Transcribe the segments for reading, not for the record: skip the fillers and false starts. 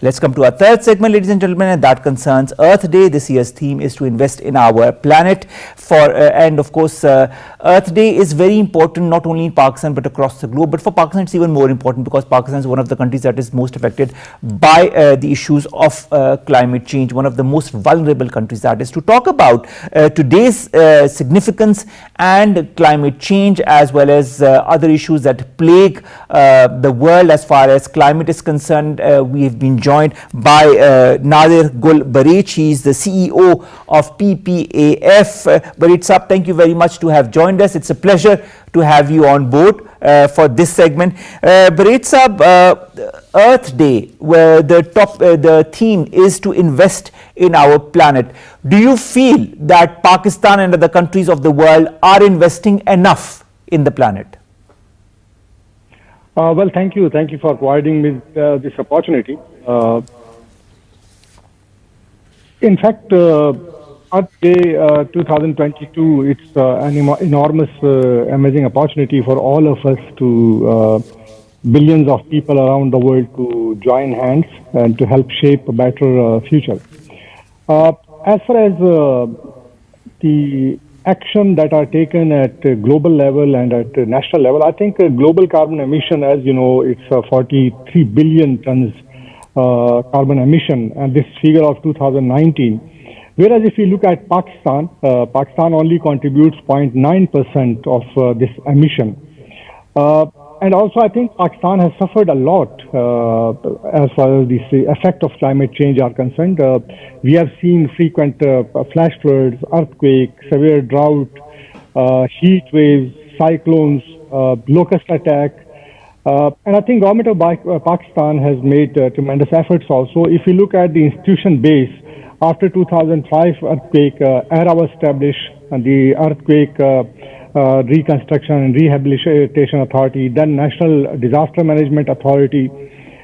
Let's come to our third segment, ladies and gentlemen, and that concerns Earth Day. This year's theme is to invest in our planet. And of course, Earth Day is very important not only in Pakistan but across the globe. But for Pakistan, it's even more important because Pakistan is one of the countries that is most affected by the issues of climate change, one of the most vulnerable countries. That is to talk about today's significance and climate change, as well as other issues that plague the world as far as climate is concerned. We have been joined by Nadir Barech. He is the CEO of PPAF. Barech, thank you very much to have joined us. It's a pleasure to have you on board for this segment. Barech, Earth Day, where the theme is to invest in our planet. Do you feel that Pakistan and other countries of the world are investing enough in the planet? Well, thank you. Thank you for providing me this opportunity. In fact, Earth Day 2022, it's an enormous, amazing opportunity for all of us to, billions of people around the world to join hands and to help shape a better future. As far as the action that are taken at global level and at national level, I think global carbon emission, as you know, it's 43 billion tons carbon emission, and this figure of 2019. Whereas if you look at Pakistan, Pakistan only contributes 0.9% of this emission. And also, I think Pakistan has suffered a lot as far as the effect of climate change are concerned. We have seen frequent flash floods, earthquakes, severe drought, heat waves, cyclones, locust attack. And I think government of Pakistan has made tremendous efforts also. If you look at the institution base, after 2005 earthquake, era was established, and the earthquake reconstruction and rehabilitation authority, then National Disaster Management Authority,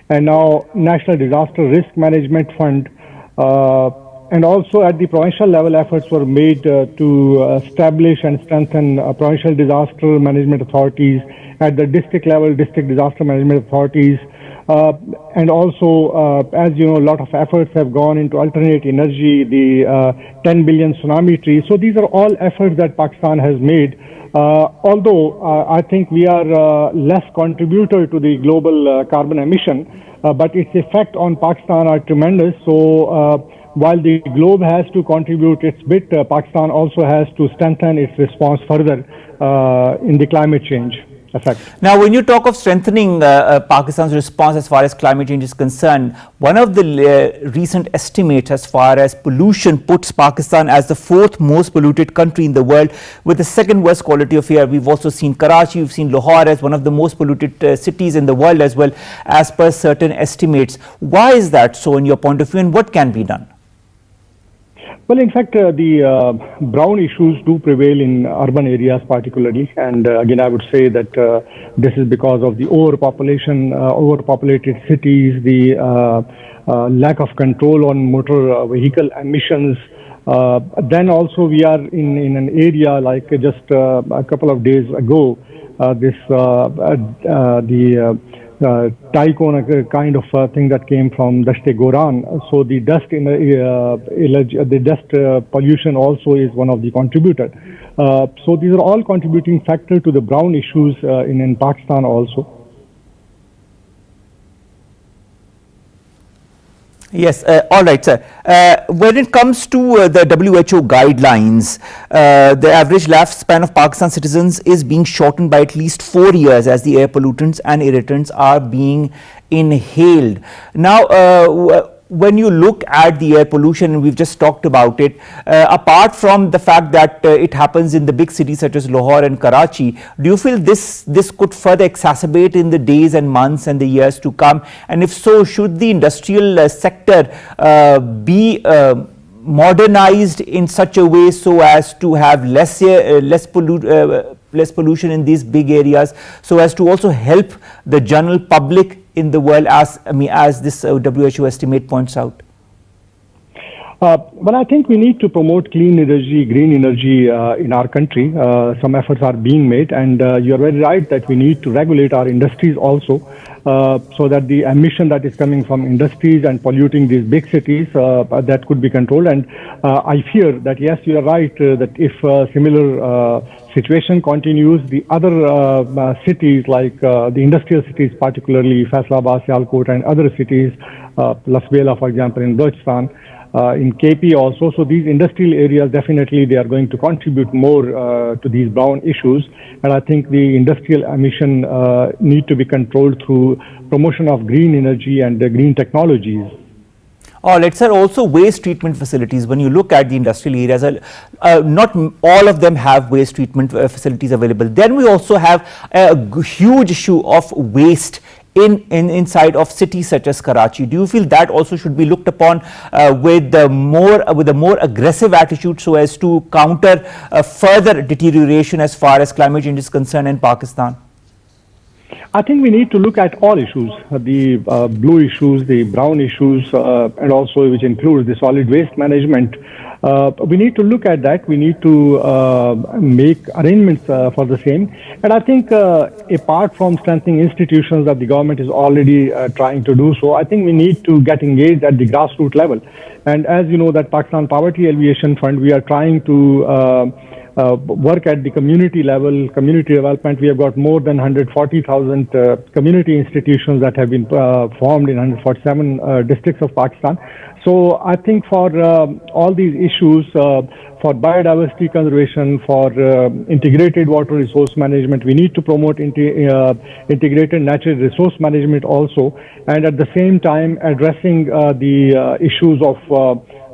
and now National Disaster Risk Management Fund. And also at the provincial level, efforts were made to establish and strengthen provincial disaster management authorities. At the district level, district disaster management authorities. And also, as you know, a lot of efforts have gone into alternate energy, the 10 billion tsunami trees. So these are all efforts that Pakistan has made. Although I think we are less contributor to the global carbon emission, but its effect on Pakistan are tremendous. So while the globe has to contribute its bit, Pakistan also has to strengthen its response further in the climate change effect. Now, when you talk of strengthening Pakistan's response as far as climate change is concerned, one of the recent estimates as far as pollution puts Pakistan as the fourth most polluted country in the world with the second worst quality of air. We've also seen Karachi, we've seen Lahore as one of the most polluted cities in the world as well, as per certain estimates. Why is that so in your point of view, and what can be done? Well, in fact, the brown issues do prevail in urban areas particularly. And again, I would say that this is because of the overpopulation, overpopulated cities, the lack of control on motor vehicle emissions. Then also we are in an area like just a couple of days ago, typhoon kind of thing that came from Dasht-e Goran. So the dust pollution also is one of the contributors. So these are all contributing factors to the brown issues in Pakistan also. Yes, all right, sir. When it comes to the WHO guidelines, the average lifespan of Pakistan citizens is being shortened by at least 4 years as the air pollutants and irritants are being inhaled. Now, when you look at the air pollution, and we've just talked about it, apart from the fact that it happens in the big cities such as Lahore and Karachi, do you feel this could further exacerbate in the days and months and the years to come? And if so, should the industrial sector be modernized in such a way so as to have less pollution in these big areas, so as to also help the general public in the world, as this WHO estimate points out? Well, I think we need to promote clean energy, green energy in our country. Some efforts are being made, and you're very right that we need to regulate our industries also, so that the emission that is coming from industries and polluting these big cities, that could be controlled. And I fear that, yes, you are right, that if similar situation continues, the other cities like the industrial cities, particularly Faisalabad, Sialkot, and other cities, Lasbela, for example, in Balochistan, in KP also. So these industrial areas, definitely they are going to contribute more to these brown issues. And I think the industrial emission need to be controlled through promotion of green energy and green technologies. All right, sir. Also, waste treatment facilities. When you look at the industrial areas, not all of them have waste treatment facilities available. Then we also have a huge issue of waste inside of cities such as Karachi. Do you feel that also should be looked upon with a more aggressive attitude, so as to counter further deterioration as far as climate change is concerned in Pakistan? I think we need to look at all issues, the blue issues, the brown issues, and also which includes the solid waste management. We need to look at that. We need to make arrangements for the same. And I think apart from strengthening institutions that the government is already trying to do so, I think we need to get engaged at the grassroots level. And as you know, that Pakistan Poverty Alleviation Fund, we are trying to work at the community level, community development. We have got more than 140,000 community institutions that have been formed in 147 districts of Pakistan. So I think for all these issues, for biodiversity conservation, for integrated water resource management, we need to promote integrated natural resource management also, and at the same time addressing the issues of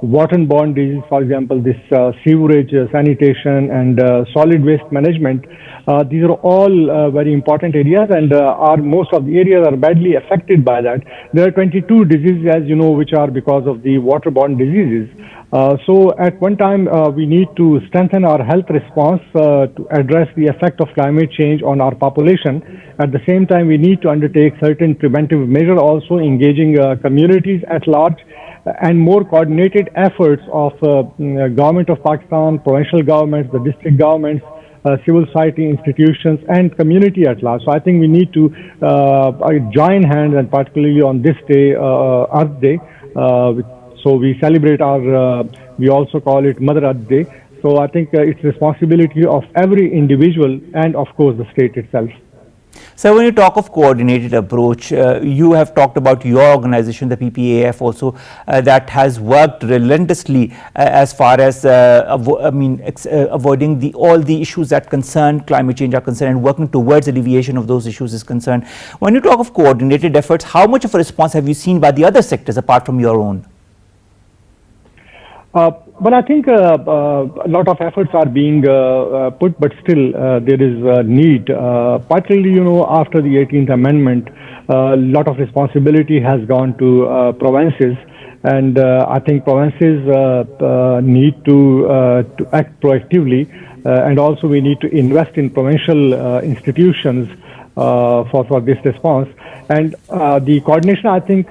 waterborne disease, for example, this sewerage, sanitation, and solid waste management. These are all very important areas, and most of the areas are badly affected by that. There are 22 diseases, as you know, which are because of the waterborne diseases. So at one time, we need to strengthen our health response to address the effect of climate change on our population. At the same time, we need to undertake certain preventive measures, also engaging communities at large, and more coordinated efforts of government of Pakistan, provincial governments, the district governments, civil society institutions, and community at large. So I think we need to join hands, and particularly on this day, Earth Day. So we celebrate we also call it Mother Earth Day. So I think it's responsibility of every individual and of course the state itself. So when you talk of coordinated approach, you have talked about your organization, the PPAF also, that has worked relentlessly as far as avoiding all the issues that concern climate change are concerned, and working towards alleviation of those issues is concerned. When you talk of coordinated efforts, how much of a response have you seen by the other sectors apart from your own? But I think a lot of efforts are being put, but still there is a need. Particularly, after the 18th Amendment, a lot of responsibility has gone to provinces, and I think provinces need to act proactively, and also we need to invest in provincial institutions for this response. And the coordination, I think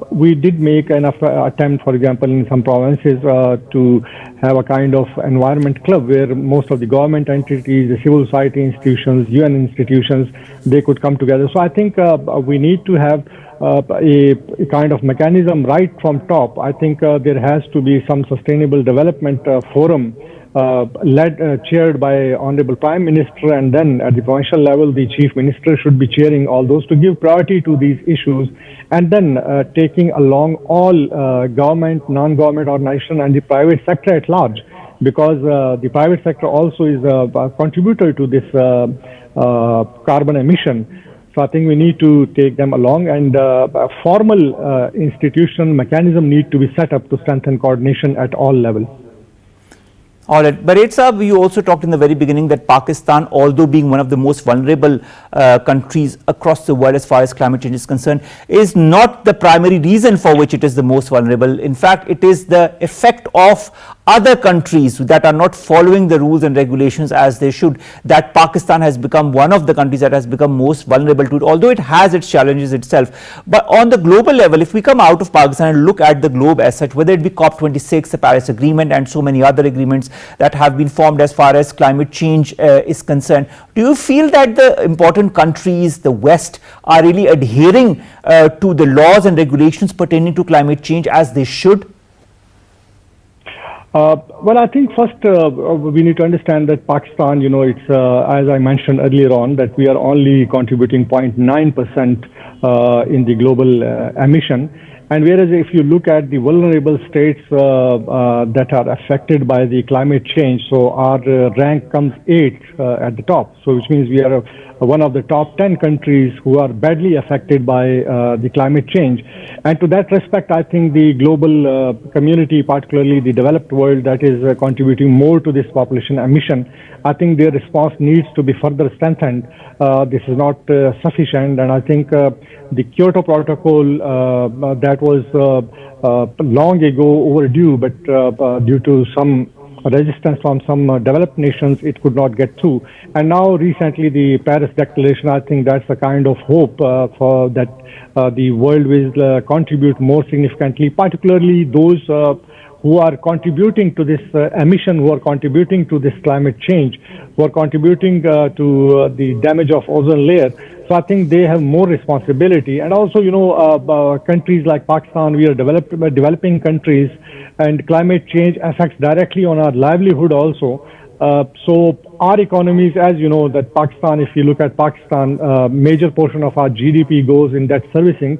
we did make an attempt, for example, in some provinces to have a kind of environment club where most of the government entities, the civil society institutions, UN institutions, they could come together. So I think we need to have a kind of mechanism right from top. I think there has to be some sustainable development forum chaired by Honorable Prime Minister, and then at the provincial level, the Chief Minister should be chairing all those to give priority to these issues, and then taking along all government, non-government organization, and the private sector at large, because the private sector also is a contributor to this carbon emission. So I think we need to take them along, and a formal institutional mechanism need to be set up to strengthen coordination at all levels. All right, Barech Saab, you also talked in the very beginning that Pakistan, although being one of the most vulnerable countries across the world as far as climate change is concerned, is not the primary reason for which it is the most vulnerable. In fact, it is the effect of other countries that are not following the rules and regulations as they should, that Pakistan has become one of the countries that has become most vulnerable to it, although it has its challenges itself. But on the global level, if we come out of Pakistan and look at the globe as such, whether it be COP26, the Paris Agreement, and so many other agreements that have been formed as far as climate change is concerned, do you feel that the important countries, the West, are really adhering to the laws and regulations pertaining to climate change as they should? Well, I think first we need to understand that Pakistan, it's as I mentioned earlier on, that we are only contributing 0.9% in the global emission. And whereas if you look at the vulnerable states that are affected by the climate change, so our rank comes 8th at the top. So which means we are one of the top 10 countries who are badly affected by the climate change. And to that respect, I think the global community, particularly the developed world that is contributing more to this population emission, I think their response needs to be further strengthened. This is not sufficient, and I think the Kyoto Protocol that was long ago overdue, but due to some resistance from some developed nations, it could not get through. And now recently the Paris Declaration, I think that's a kind of hope for that the world will contribute more significantly, particularly those who are contributing to this emission, who are contributing to this climate change, who are contributing to the damage of ozone layer. So I think they have more responsibility. And also, countries like Pakistan, we are developing countries, and climate change affects directly on our livelihood also. So our economies, as you know, that Pakistan, if you look at Pakistan, major portion of our GDP goes in debt servicing.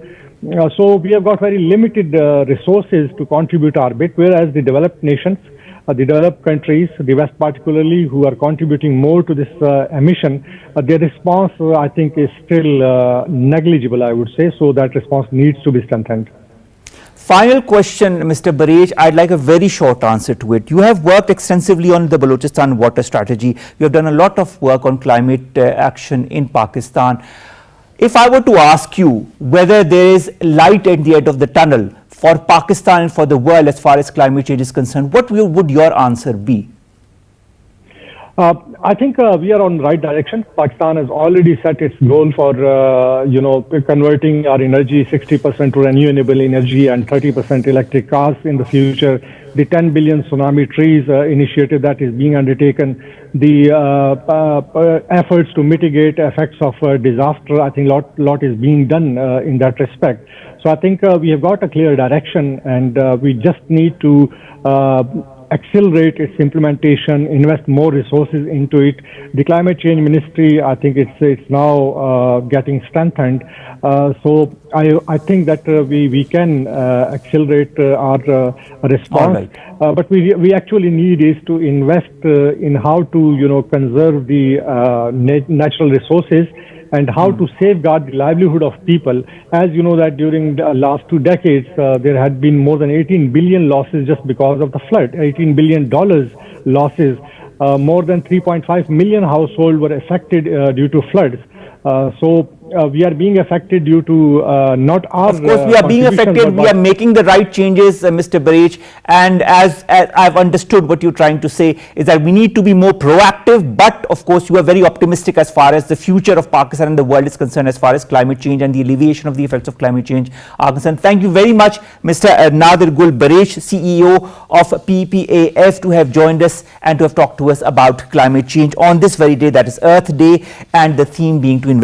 So we have got very limited resources to contribute our bit, whereas the developed nations, the developed countries, the West particularly, who are contributing more to this emission, their response, I think, is still negligible, I would say. So that response needs to be strengthened. Final question, Mr. Barech, I'd like a very short answer to it. You have worked extensively on the Balochistan water strategy. You have done a lot of work on climate action in Pakistan. If I were to ask you whether there is light at the end of the tunnel for Pakistan and for the world as far as climate change is concerned, what would your answer be? I think we are on the right direction. Pakistan has already set its goal for, converting our energy 60% to renewable energy and 30% electric cars in the future. The 10 billion tsunami trees initiative that is being undertaken, the efforts to mitigate effects of disaster, I think lot is being done in that respect. So I think we have got a clear direction, and we just need to accelerate its implementation, invest more resources into it. The Climate Change Ministry, I think it's now getting strengthened. So I think that we can accelerate our response. Right. But we actually need is to invest in how to conserve the natural resources, and how to safeguard the livelihood of people. As you know that during the last 2 decades, there had been more than 18 billion losses just because of the flood, $18 billion losses. More than 3.5 million households were affected due to floods. So we are being affected due to not our... Of course, we are being affected. We are making the right changes, Mr. Barech. And as I've understood what you're trying to say is that we need to be more proactive. But of course, you are very optimistic as far as the future of Pakistan and the world is concerned, as far as climate change and the alleviation of the effects of climate change are concerned. Thank you very much, Mr. Nadir Barech, CEO of PPAF, to have joined us and to have talked to us about climate change on this very day, that is Earth Day, and the theme being to invest